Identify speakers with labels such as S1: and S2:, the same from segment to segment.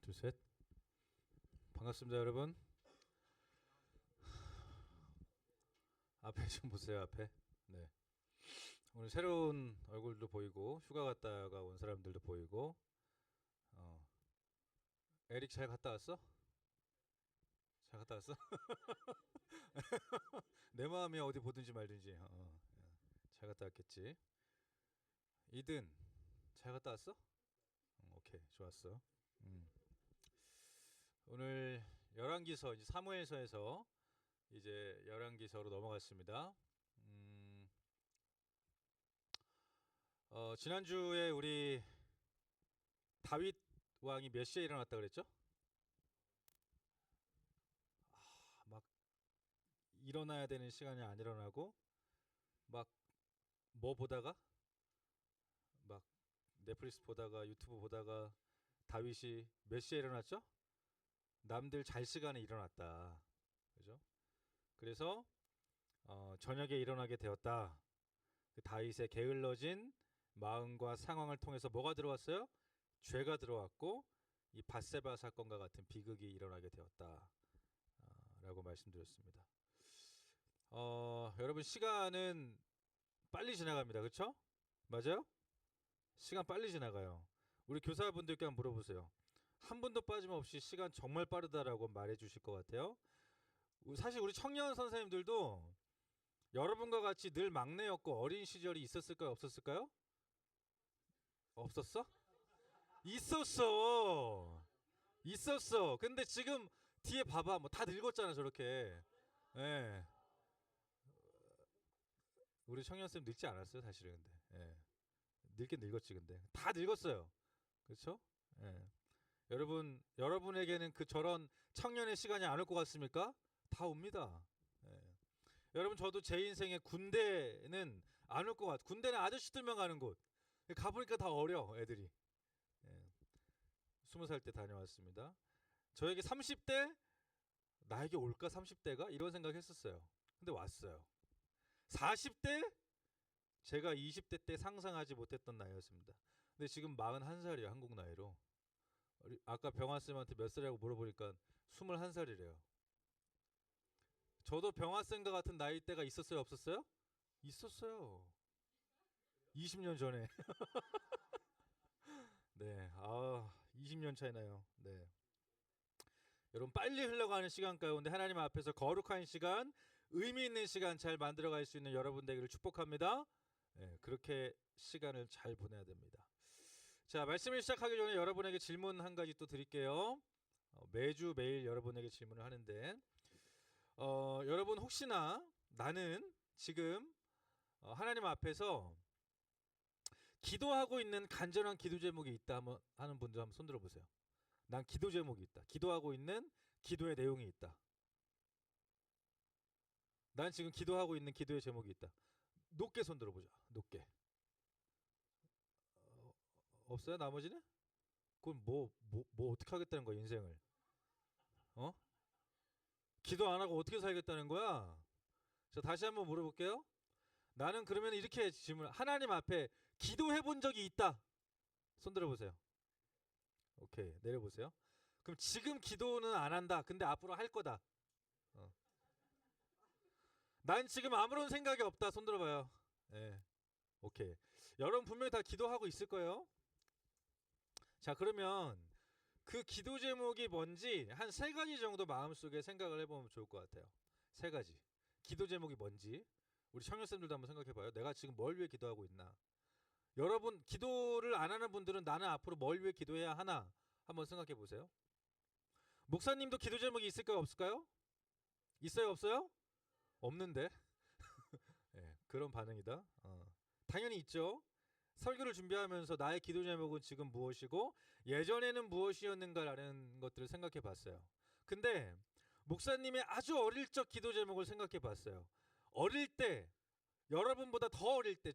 S1: 둘, 셋. 반갑습니다, 여러분. 앞에 좀 보세요, 앞에. 네. 오늘 새로운 얼굴도 보이고 휴가 갔다가 온 사람들도 보이고. 에릭 잘 갔다 왔어? 잘 갔다 왔어? 내 마음이 어디 보든지 말든지. 잘 갔다 왔겠지. 이든 잘 갔다 왔어? 오케이, 좋았어. 음. 오늘 열왕기서 이제 사무엘서에서 이제 열왕기서로 넘어갔습니다. 지난주에 우리 다윗 왕이 몇 시에 일어났다 그랬죠? 막 일어나야 되는 시간이 안 일어나고 막 뭐 보다가 막 넷플릭스 보다가 유튜브 보다가 다윗이 몇 시에 일어났죠? 남들 잘 시간에 일어났다. 그죠? 그래서 저녁에 일어나게 되었다. 그 다윗의 게을러진 마음과 상황을 통해서 뭐가 들어왔어요? 죄가 들어왔고 이 밧세바 사건과 같은 비극이 일어나게 되었다. 라고 말씀드렸습니다. 여러분 시간은 빨리 지나갑니다. 그렇죠? 맞아요? 시간 빨리 지나가요. 우리 교사분들께 한번 물어보세요. 한 분도 빠짐없이 시간 정말 빠르다라고 말해 주실 것 같아요. 사실 우리 청년 선생님들도 여러분과 같이 늘 막내였고 어린 시절이 있었을까요? 없었을까요? 없었어? 있었어. 있었어. 근데 지금 뒤에 봐봐. 뭐 다 늙었잖아 저렇게. 예. 우리 청년쌤 늙지 않았어요 사실은 근데. 예. 늙긴 늙었지 근데. 다 늙었어요. 그렇죠? 예. 여러분에게는 그 저런 청년의 시간이 안 올 것 같습니까? 다 옵니다. 예. 여러분 저도 제 인생에 군대는 안 올 것 같. 군대는 아저씨들만 가는 곳. 가보니까 다 어려 애들이. 예. 20살 때 다녀왔습니다. 저에게 30대 나에게 올까 30대가 이런 생각했었어요. 근데 왔어요. 40대 제가 20대 때 상상하지 못했던 나이였습니다. 근데 지금 41살이에요 한국 나이로. 아까 병아쌤한테 몇 살이라고 물어보니까 21살이래요. 저도 병아쌤과 같은 나이대가 있었어요 없었어요? 있었어요. 20년 전에. 네, 20년 차이 나요. 네. 여러분 빨리 흘러가는 시간 가운데 하나님 앞에서 거룩한 시간, 의미 있는 시간 잘 만들어갈 수 있는 여러분 되기를 축복합니다. 네, 그렇게 시간을 잘 보내야 됩니다. 자, 말씀을 시작하기 전에 여러분에게 질문 한 가지 또 드릴게요. 매주 매일 여러분에게 질문을 하는데 여러분 혹시나 나는 지금 하나님 앞에서 기도하고 있는 간절한 기도 제목이 있다 하는 분들 한번 손 들어보세요. 난 기도 제목이 있다. 기도하고 있는 기도의 내용이 있다. 난 지금 기도하고 있는 기도의 제목이 있다. 높게 손 들어보자. 높게. 없어요? 나머지는? 그럼 뭐 어떻게 하겠다는 거야 인생을? 어? 기도 안 하고 어떻게 살겠다는 거야? 자 다시 한번 물어볼게요. 나는 그러면 이렇게 질문. 하나님 앞에 기도해 본 적이 있다. 손 들어보세요. 오케이 내려보세요. 그럼 지금 기도는 안 한다. 근데 앞으로 할 거다. 어. 난 지금 아무런 생각이 없다. 손 들어봐요. 네. 오케이. 여러분 분명히 다 기도하고 있을 거예요. 자 그러면 그 기도 제목이 뭔지 한 세 가지 정도 마음속에 생각을 해보면 좋을 것 같아요. 세 가지. 기도 제목이 뭔지 우리 청년쌤들도 한번 생각해봐요. 내가 지금 뭘 위해 기도하고 있나. 여러분 기도를 안 하는 분들은 나는 앞으로 뭘 위해 기도해야 하나 한번 생각해보세요. 목사님도 기도 제목이 있을까요 없을까요? 있어요 없어요? 없는데. 네, 그런 반응이다. 당연히 있죠. 설교를 준비하면서 나의 기도 제목은 지금 무엇이고 예전에는 무엇이었는가라는 것들을 생각해 봤어요. 근데 목사님의 아주 어릴 적 기도 제목을 생각해 봤어요. 어릴 때 여러분보다 더 어릴 때,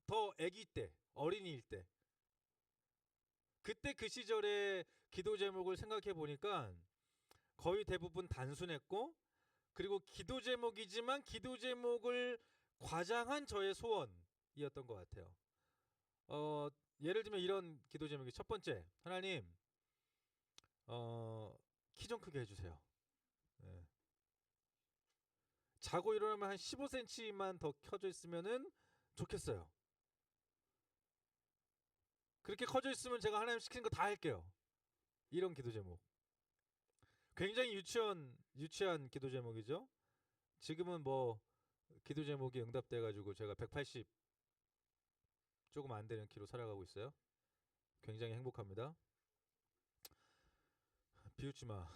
S1: 더 아기 때, 어린이일 때 그때 그 시절의 기도 제목을 생각해 보니까 거의 대부분 단순했고 그리고 기도 제목이지만 기도 제목을 과장한 저의 소원이었던 것 같아요. 예를 들면 이런 기도 제목이 첫 번째, 하나님, 키 좀 크게 해주세요. 네. 자고 일어나면 한 15cm만 더 켜져 있으면은 좋겠어요. 그렇게 커져 있으면 제가 하나님 시키는 거 다 할게요. 이런 기도 제목. 굉장히 유치한 기도 제목이죠. 지금은 뭐 기도 제목이 응답돼 가지고 제가 180 조금 안 되는 키로 살아가고 있어요. 굉장히 행복합니다. 비웃지 마.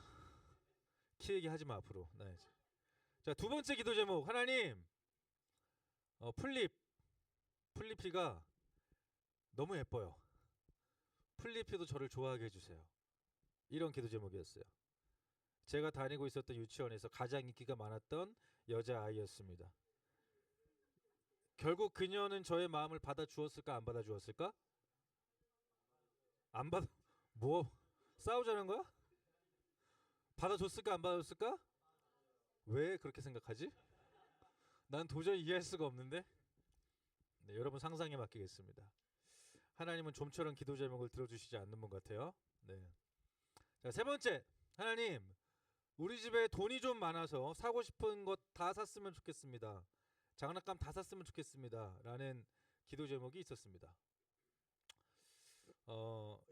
S1: 키 얘기하지 마 앞으로. 네. 자, 두 번째 기도 제목. 하나님, 플리피가 너무 예뻐요. 플리피도 저를 좋아하게 해주세요. 이런 기도 제목이었어요. 제가 다니고 있었던 유치원에서 가장 인기가 많았던 여자아이였습니다. 결국 그녀는 저의 마음을 받아주었을까 안 받아주었을까? 안 받아. 뭐 싸우자는 거야? 받아줬을까 안 받아줬을까? 왜 그렇게 생각하지? 난 도저히 이해할 수가 없는데. 네, 여러분 상상에 맡기겠습니다. 하나님은 좀처럼 기도 제목을 들어주시지 않는 분 같아요. 네. 자, 세 번째. 하나님, 우리 집에 돈이 좀 많아서 사고 싶은 것 다 샀으면 좋겠습니다. 장난감 다 샀으면 좋겠습니다. 라는 기도 제목이 있었습니다.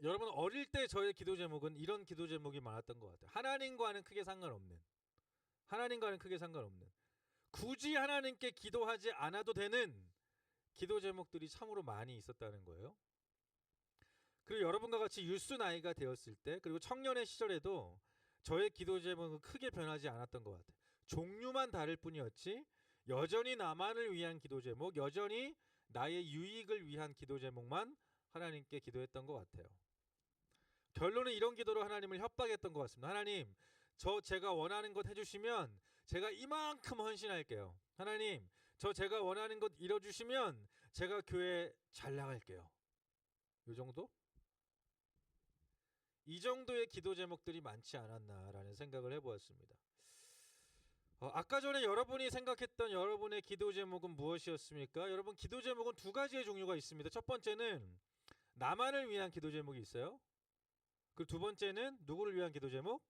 S1: 여러분 어릴 때 저의 기도 제목은 이런 기도 제목이 많았던 것 같아요. 하나님과는 크게 상관없는. 굳이 하나님께 기도하지 않아도 되는 기도 제목들이 참으로 많이 있었다는 거예요. 그리고 여러분과 같이 유스 나이가 되었을 때, 그리고 청년의 시절에도 저의 기도 제목은 크게 변하지 않았던 것 같아요. 종류만 다를 뿐이었지 여전히 나만을 위한 기도 제목, 여전히 나의 유익을 위한 기도 제목만 하나님께 기도했던 것 같아요. 결론은 이런 기도로 하나님을 협박했던 것 같습니다. 하나님, 제가 원하는 것 해주시면 제가 이만큼 헌신할게요. 하나님, 제가 원하는 것 이뤄주시면 제가 교회 잘 나갈게요. 이 정도? 이 정도의 기도 제목들이 많지 않았나라는 생각을 해보았습니다. 아까 전에 여러분이 생각했던 여러분의 기도 제목은 무엇이었습니까? 여러분, 기도 제목은 두 가지의 종류가 있습니다. 첫 번째는 나만을 위한 기도 제목이 있어요. 그리고 두 번째는 누구를 위한 기도 제목?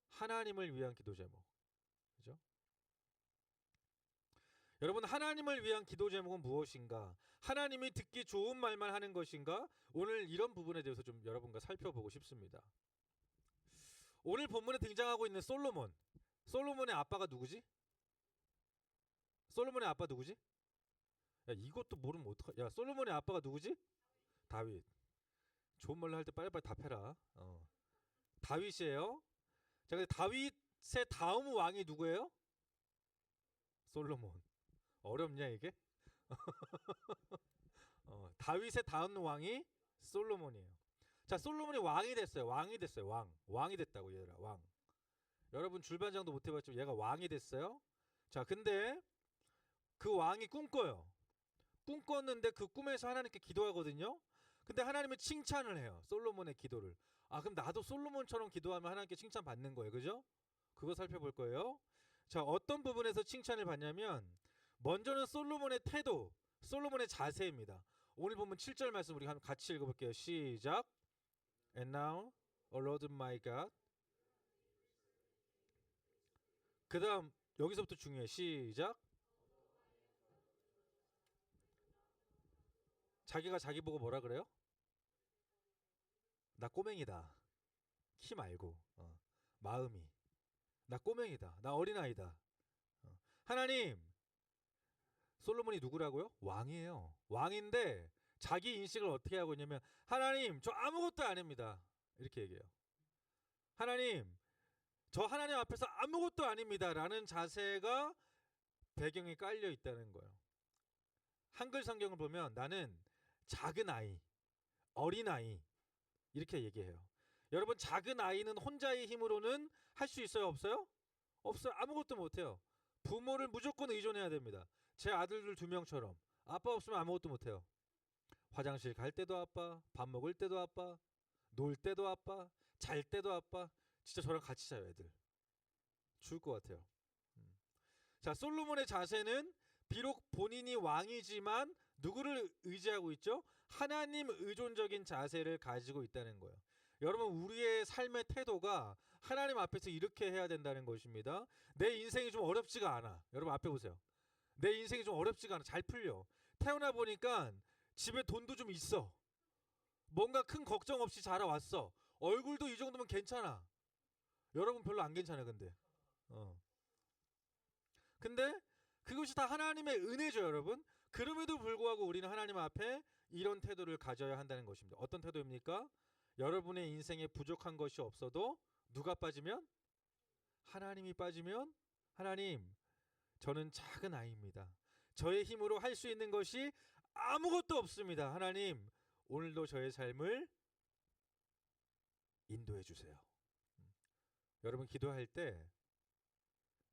S1: 하나님을 위한 기도 제목. 그죠? 여러분, 하나님을 위한 기도 제목은 무엇인가? 하나님이 듣기 좋은 말만 하는 것인가? 오늘 이런 부분에 대해서 좀 여러분과 살펴보고 싶습니다. 오늘 본문에 등장하고 있는 솔로몬. 솔로몬의 아빠가 누구지? 솔로몬의 아빠 누구지? 야, 이것도 모르면 어떡하? 야, 솔로몬의 아빠가 누구지? 다윗. 좋은 말로 할 때 빨리빨리 답해라. 다윗이에요. 자, 근데 다윗의 다음 왕이 누구예요? 솔로몬. 어렵냐 이게? 다윗의 다음 왕이 솔로몬이에요. 자, 솔로몬이 왕이 됐어요. 왕이 됐다고 얘들아. 왕. 여러분 줄반장도 못 해봤지만 얘가 왕이 됐어요. 자, 근데 그 왕이 꿈꿔요. 꿈꿨는데 그 꿈에서 하나님께 기도하거든요. 근데 하나님은 칭찬을 해요. 솔로몬의 기도를. 그럼 나도 솔로몬처럼 기도하면 하나님께 칭찬 받는 거예요. 그죠? 그거 살펴볼 거예요. 자, 어떤 부분에서 칭찬을 받냐면 먼저는 솔로몬의 태도, 솔로몬의 자세입니다. 오늘 보면 7절 말씀 우리 같이 읽어볼게요. 시작. And now, O Lord my God. 그 다음 여기서부터 중요해. 시작. 자기가 자기 보고 뭐라 그래요? 나 꼬맹이다. 키 말고 마음이. 나 꼬맹이다. 나 어린아이다. 하나님, 솔로몬이 누구라고요? 왕이에요. 왕인데 자기 인식을 어떻게 하고 있냐면 하나님, 저 아무것도 아닙니다. 이렇게 얘기해요. 하나님, 저 하나님 앞에서 아무것도 아닙니다. 라는 자세가 배경에 깔려 있다는 거예요. 한글 성경을 보면 나는 작은 아이, 어린아이 이렇게 얘기해요. 여러분, 작은 아이는 혼자의 힘으로는 할 수 있어요? 없어요? 없어요. 아무것도 못해요. 부모를 무조건 의존해야 됩니다. 제 아들들 2명처럼 아빠 없으면 아무것도 못해요. 화장실 갈 때도 아빠, 밥 먹을 때도 아빠, 놀 때도 아빠, 잘 때도 아빠. 진짜 저랑 같이 자요 애들. 죽을 것 같아요. 자, 솔로몬의 자세는 비록 본인이 왕이지만 누구를 의지하고 있죠? 하나님 의존적인 자세를 가지고 있다는 거예요. 여러분 우리의 삶의 태도가 하나님 앞에서 이렇게 해야 된다는 것입니다. 내 인생이 좀 어렵지가 않아. 여러분 앞에 보세요. 내 인생이 좀 어렵지가 않아. 잘 풀려. 태어나 보니까 집에 돈도 좀 있어. 뭔가 큰 걱정 없이 자라왔어. 얼굴도 이 정도면 괜찮아. 여러분 별로 안 괜찮아 근데. 근데 그것이 다 하나님의 은혜죠 여러분. 그럼에도 불구하고 우리는 하나님 앞에 이런 태도를 가져야 한다는 것입니다. 어떤 태도입니까? 여러분의 인생에 부족한 것이 없어도 누가 빠지면? 하나님이 빠지면 하나님 저는 작은 아이입니다. 저의 힘으로 할 수 있는 것이 아무것도 없습니다. 하나님 오늘도 저의 삶을 인도해 주세요. 여러분 기도할 때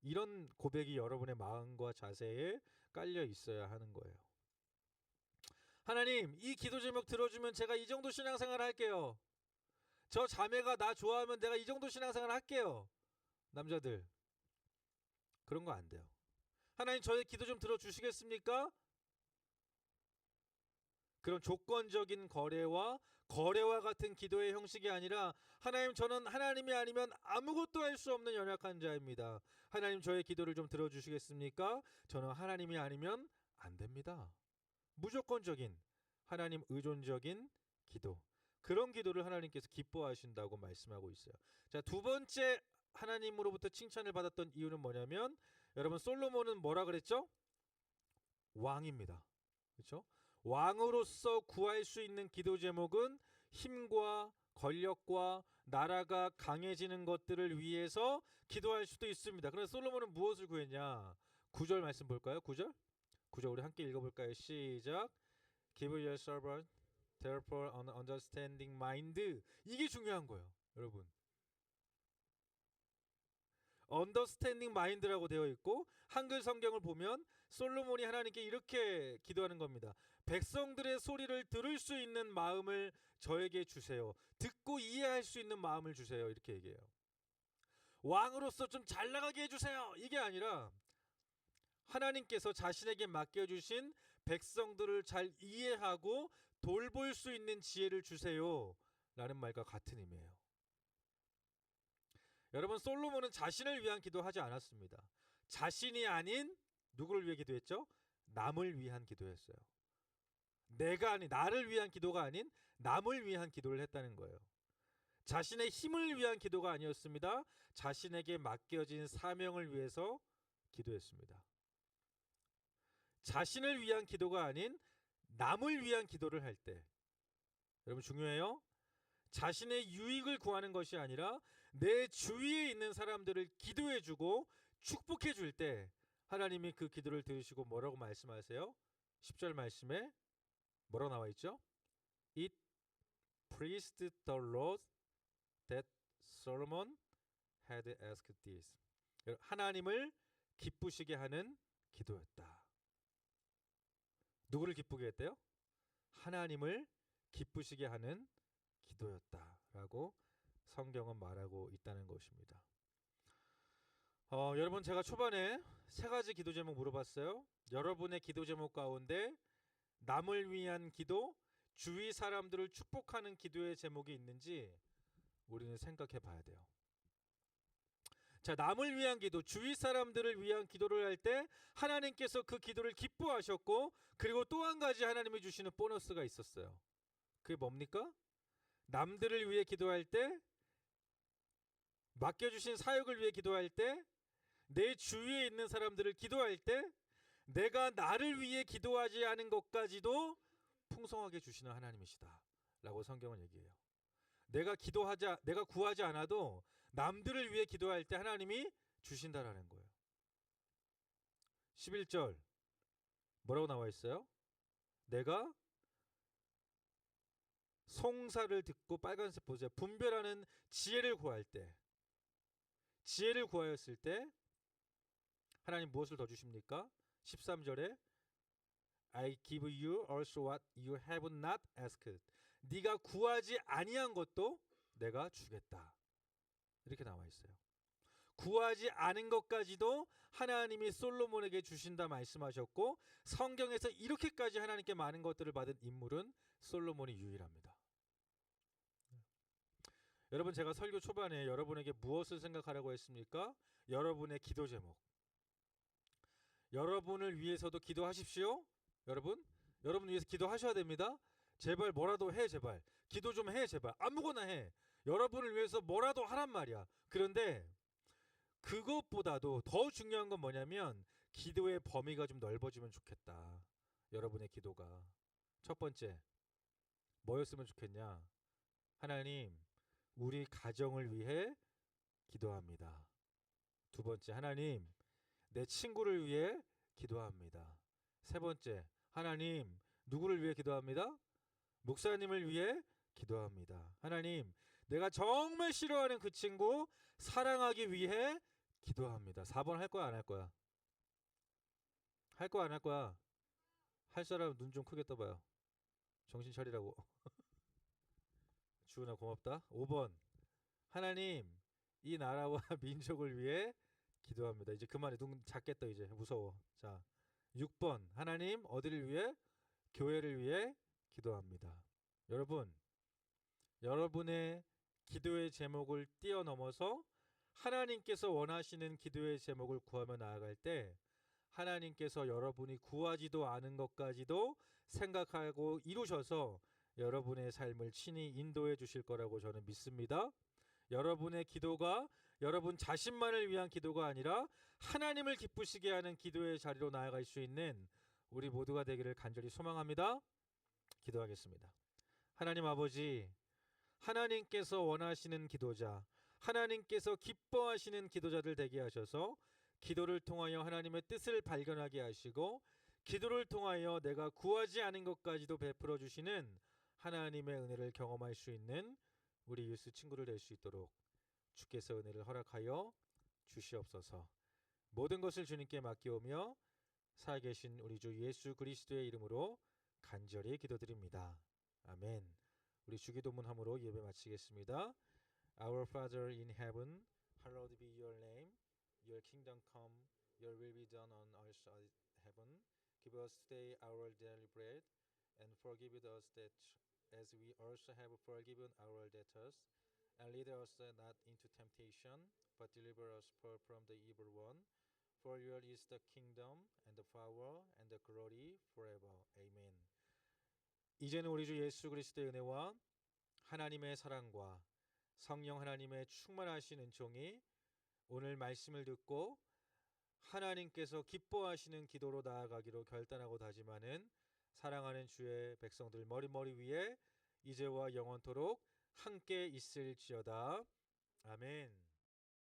S1: 이런 고백이 여러분의 마음과 자세에 깔려 있어야 하는 거예요. 하나님 이 기도 제목 들어주면 제가 이 정도 신앙생활 할게요. 저 자매가 나 좋아하면 내가 이 정도 신앙생활 할게요. 남자들 그런 거 안 돼요. 하나님 저의 기도 좀 들어주시겠습니까? 그런 조건적인 거래와 같은 기도의 형식이 아니라 하나님 저는 하나님이 아니면 아무것도 할 수 없는 연약한 자입니다. 하나님 저의 기도를 좀 들어주시겠습니까? 저는 하나님이 아니면 안 됩니다. 무조건적인 하나님 의존적인 기도. 그런 기도를 하나님께서 기뻐하신다고 말씀하고 있어요. 자, 두 번째 하나님으로부터 칭찬을 받았던 이유는 뭐냐면 여러분 솔로몬은 뭐라 그랬죠? 왕입니다. 그렇죠? 왕으로서 구할 수 있는 기도 제목은 힘과 권력과 나라가 강해지는 것들을 위해서 기도할 수도 있습니다. 그래서 솔로몬은 무엇을 구했냐? 9절 말씀 볼까요? 9절 우리 함께 읽어볼까요? 시작. Give your servant therefore an understanding mind. 이게 중요한 거예요 여러분. understanding mind라고 되어 있고 한글 성경을 보면 솔로몬이 하나님께 이렇게 기도하는 겁니다. 백성들의 소리를 들을 수 있는 마음을 저에게 주세요. 듣고 이해할 수 있는 마음을 주세요. 이렇게 얘기해요. 왕으로서 좀 잘 나가게 해주세요. 이게 아니라 하나님께서 자신에게 맡겨주신 백성들을 잘 이해하고 돌볼 수 있는 지혜를 주세요. 라는 말과 같은 의미예요. 여러분 솔로몬은 자신을 위한 기도하지 않았습니다. 자신이 아닌 누구를 위해 기도했죠? 남을 위한 기도했어요. 내가 아닌 나를 위한 기도가 아닌 남을 위한 기도를 했다는 거예요. 자신의 힘을 위한 기도가 아니었습니다. 자신에게 맡겨진 사명을 위해서 기도했습니다. 자신을 위한 기도가 아닌 남을 위한 기도를 할 때 여러분 중요해요. 자신의 유익을 구하는 것이 아니라 내 주위에 있는 사람들을 기도해주고 축복해줄 때 하나님이 그 기도를 들으시고 뭐라고 말씀하세요? 10절 말씀에 뭐라고 나와 있죠? It pleased the Lord that Solomon had asked this. 하나님을 기쁘시게 하는 기도였다. 누구를 기쁘게 했대요? 하나님을 기쁘시게 하는 기도였다라고 성경은 말하고 있다는 것입니다. 여러분 제가 초반에 세 가지 기도 제목 물어봤어요. 여러분의 기도 제목 가운데 남을 위한 기도, 주위 사람들을 축복하는 기도의 제목이 있는지 우리는 생각해 봐야 돼요. 자, 남을 위한 기도, 주위 사람들을 위한 기도를 할 때 하나님께서 그 기도를 기뻐하셨고 그리고 또 한 가지 하나님이 주시는 보너스가 있었어요. 그게 뭡니까? 남들을 위해 기도할 때, 맡겨주신 사역을 위해 기도할 때, 내 주위에 있는 사람들을 기도할 때 내가 나를 위해 기도하지 않은 것까지도 풍성하게 주시는 하나님이시다 라고 성경은 얘기해요. 내가 구하지 않아도 남들을 위해 기도할 때 하나님이 주신다라는 거예요. 11절 뭐라고 나와 있어요? 내가 송사를 듣고 빨간색 보세요. 분별하는 지혜를 구할 때, 지혜를 구하였을 때 하나님 무엇을 더 주십니까? 13절에 I give you also what you have not asked. 네가 구하지 아니한 것도 내가 주겠다. 이렇게 나와 있어요. 구하지 않은 것까지도 하나님이 솔로몬에게 주신다 말씀하셨고 성경에서 이렇게까지 하나님께 많은 것들을 받은 인물은 솔로몬이 유일합니다. 여러분 제가 설교 초반에 여러분에게 무엇을 생각하라고 했습니까? 여러분의 기도 제목. 여러분을 위해서도 기도하십시오. 여러분 위해서 기도하셔야 됩니다. 제발 뭐라도 해 제발. 기도 좀 해 제발. 아무거나 해. 여러분을 위해서 뭐라도 하란 말이야. 그런데 그것보다도 더 중요한 건 뭐냐면 기도의 범위가 좀 넓어지면 좋겠다. 여러분의 기도가. 첫 번째, 뭐였으면 좋겠냐? 하나님, 우리 가정을 위해 기도합니다. 두 번째, 하나님, 내 친구를 위해 기도합니다. 세 번째, 하나님, 누구를 위해 기도합니다? 목사님을 위해 기도합니다. 하나님, 내가 정말 싫어하는 그 친구 사랑하기 위해 기도합니다. 4번 할 거야, 안 할 거야? 할 거야, 안 할 거야? 할 사람 눈 좀 크게 떠봐요. 정신 차리라고. 주은아 고맙다. 5번, 하나님, 이 나라와 민족을 위해 기도합니다. 이제 그만해. 눈 작게 떠 이제. 무서워. 자, 6번, 하나님, 어디를 위해? 교회를 위해 기도합니다. 여러분, 여러분의 기도의 제목을 뛰어넘어서 하나님께서 원하시는 기도의 제목을 구하며 나아갈 때 하나님께서 여러분이 구하지도 않은 것까지도 생각하고 이루셔서 여러분의 삶을 친히 인도해 주실 거라고 저는 믿습니다. 여러분의 기도가 여러분 자신만을 위한 기도가 아니라 하나님을 기쁘시게 하는 기도의 자리로 나아갈 수 있는 우리 모두가 되기를 간절히 소망합니다. 기도하겠습니다. 하나님 아버지, 하나님께서 원하시는 기도자, 하나님께서 기뻐하시는 기도자들 되게 하셔서 기도를 통하여 하나님의 뜻을 발견하게 하시고 기도를 통하여 내가 구하지 않은 것까지도 베풀어 주시는 하나님의 은혜를 경험할 수 있는 우리 유스 친구들 될 수 있도록 주께서 은혜를 허락하여 주시옵소서. 모든 것을 주님께 맡기오며 살아계신 우리 주 예수 그리스도의 이름으로 간절히 기도드립니다. 아멘. 우리 주기도문함으로 예배 마치겠습니다. Our Father in heaven, hallowed be your name. Your kingdom come, your will be done on earth as heaven. Give us today our daily bread, and forgive us that as we also have forgiven our debtors. And lead us not into temptation, but deliver us from the evil one. For yours is the kingdom, and the power, and the glory forever. Amen. 이제는 우리 주 예수 그리스도의 은혜와 하나님의 사랑과 성령 하나님의 충만하신 은총이 오늘 말씀을 듣고 하나님께서 기뻐하시는 기도로 나아가기로 결단하고 다짐하는 사랑하는 주의 백성들 머리 위에 이제와 영원토록 함께 있을지어다. 아멘.